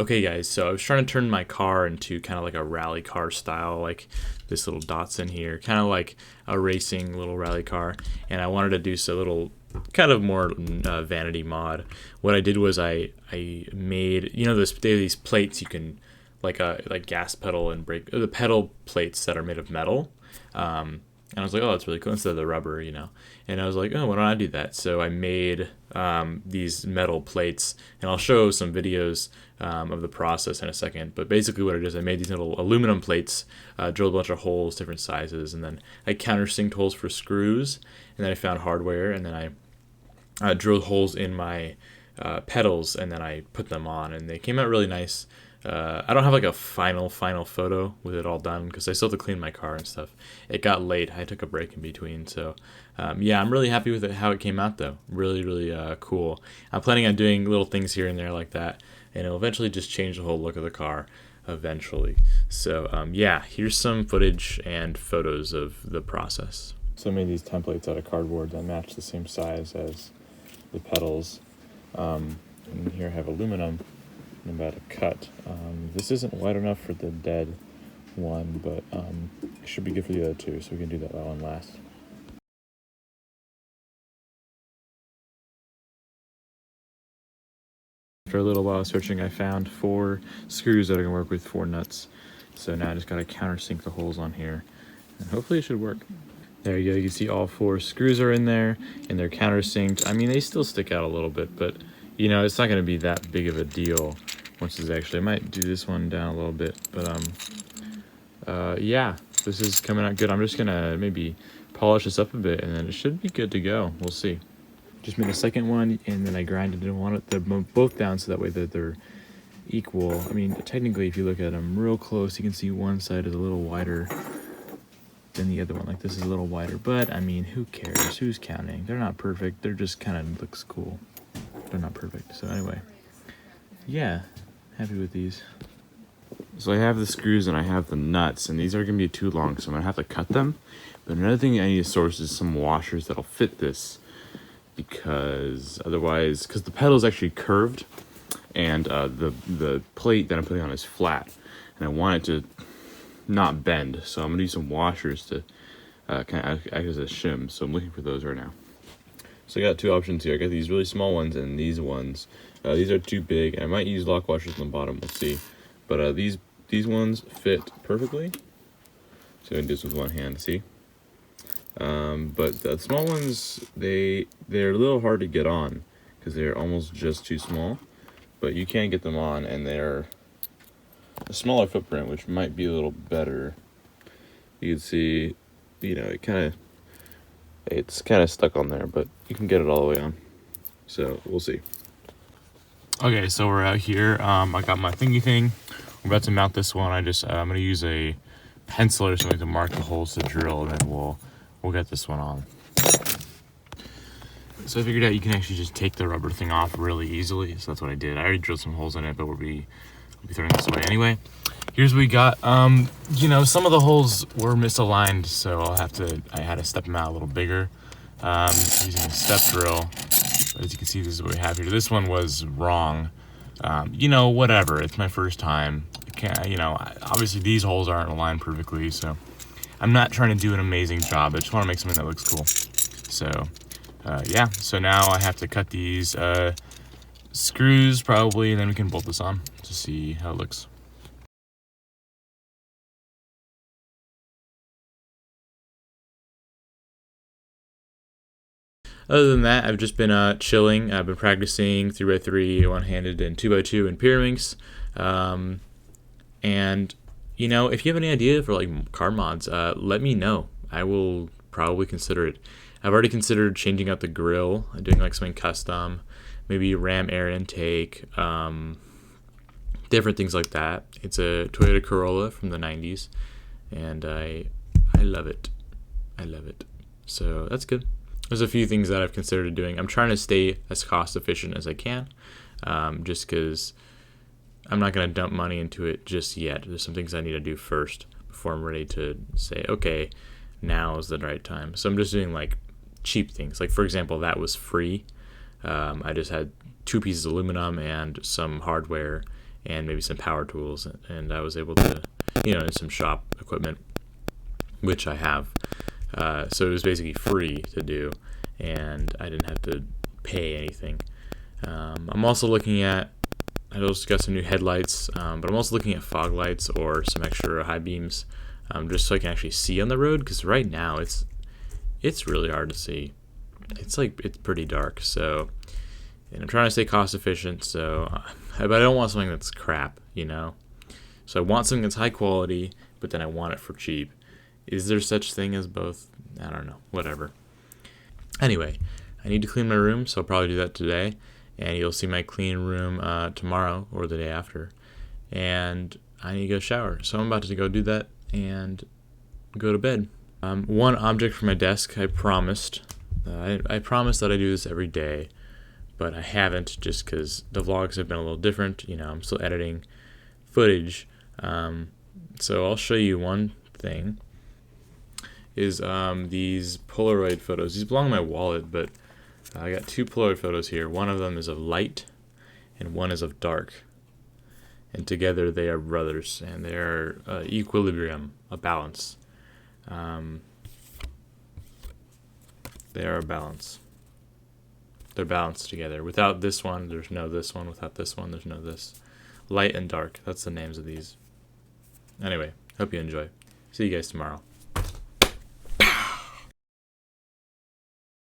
Okay, guys, so I was trying to turn my car into kind of like a rally car style, like this little Datsun here, kind of like a racing little rally car, and I wanted to do so little kind of more vanity mod. What I did was I made, they have these plates you can like gas pedal and brake the pedal plates that are made of metal. And I was like, oh, that's really cool instead of the rubber, And I was like, oh, why don't I do that? So I made these metal plates, and I'll show some videos of the process in a second. But basically, what it is, I made these little aluminum plates, drilled a bunch of holes, different sizes, and then I countersinked holes for screws, and then I found hardware, and then I drilled holes in my pedals, and then I put them on, and they came out really nice. I don't have like a final photo with it all done because I still have to clean my car and stuff. It got late. I took a break in between, so yeah, I'm really happy with it, how it came out though. Really cool. I'm planning on doing little things here and there like that, and it'll eventually just change the whole look of the car eventually. So yeah, here's some footage and photos of the process. So I made these templates out of cardboard that match the same size as the pedals. And here I have aluminum. I'm about to cut. This isn't wide enough for the dead one, but it should be good for the other two, so we can do that one last. After a little while of searching, I found 4 screws that are going to work with 4 nuts. So now I just got to countersink the holes on here, and hopefully it should work. There you go. You can see all 4 screws are in there, and they're countersinked. I mean, they still stick out a little bit, but it's not going to be that big of a deal once it's actually. I might do this one down a little bit, but yeah, this is coming out good. I'm just gonna maybe polish this up a bit, and then it should be good to go. We'll see. Just made a second one, and then I grinded and wanted them both down so that way that they're equal. I mean, technically, if you look at them real close, you can see one side is a little wider than the other one. Like, this is a little wider, but I mean, who cares? Who's counting? They're not perfect. They're just kind of looks cool. They're not perfect. So anyway, yeah, happy with these. So I have the screws and I have the nuts, and these are going to be too long, so I'm going to have to cut them. But another thing I need to source is some washers that'll fit this, because otherwise, because the pedal is actually curved, and the plate that I'm putting on is flat, and I want it to not bend, so I'm going to use some washers to kind of act as a shim, so I'm looking for those right now. So I got 2 options here. I got these really small ones and these ones. These are too big, and I might use lock washers on the bottom, we'll see. But these ones fit perfectly. So I can do this with one hand, see? But the small ones, they're a little hard to get on because they're almost just too small. But you can get them on, and they're a smaller footprint, which might be a little better. You can see, it's kind of stuck on there, but you can get it all the way on. So we'll see. Okay, so we're out here. I got my thingy thing. We're about to mount this one. I'm gonna use a pencil or something to mark the holes to drill, and then we'll get this one on. So I figured out you can actually just take the rubber thing off really easily. So that's what I did. I already drilled some holes in it, but we'll be throwing this away anyway. Here's what we got. Some of the holes were misaligned, so I had to step them out a little bigger using a step drill. As you can see, this is what we have here. This one was wrong. Whatever. It's my first time. Obviously these holes aren't aligned perfectly, so I'm not trying to do an amazing job. I just want to make something that looks cool. So, yeah. So now I have to cut these screws probably, and then we can bolt this on to see how it looks. Other than that, I've just been chilling. I've been practicing 3x3 one-handed and 2x2 in Pyraminx. And if you have any idea for like car mods, let me know. I will probably consider it. I've already considered changing out the grill, doing like something custom, maybe ram air intake, different things like that. It's a Toyota Corolla from the 90s, and I love it. I love it. So that's good. There's a few things that I've considered doing. I'm trying to stay as cost efficient as I can, just because I'm not going to dump money into it just yet. There's some things I need to do first before I'm ready to say, okay, now is the right time. So I'm just doing like cheap things. Like, for example, that was free. I just had 2 pieces of aluminum and some hardware, and maybe some power tools, and I was able to, and some shop equipment, which I have. So it was basically free to do, and I didn't have to pay anything. I'm also looking at, I just got some new headlights, but I'm also looking at fog lights or some extra high beams, just so I can actually see on the road, because right now it's really hard to see. It's pretty dark, so, and I'm trying to stay cost efficient, so, but I don't want something that's crap, So I want something that's high quality, but then I want it for cheap. Is there such thing as both? I don't know, whatever. Anyway, I need to clean my room, so I'll probably do that today, and you'll see my clean room tomorrow or the day after, and I need to go shower, so I'm about to go do that and go to bed. One object for my desk, I promised. I promised that I do this every day, but I haven't, just because the vlogs have been a little different. I'm still editing footage, so I'll show you one thing. Is these Polaroid photos. These belong in my wallet, but I got 2 Polaroid photos here. One of them is of light, and one is of dark. And together they are brothers, and they are equilibrium, a balance. They are a balance. They're balanced together. Without this one, there's no this one. Without this one, there's no this. Light and dark. That's the names of these. Anyway, hope you enjoy. See you guys tomorrow.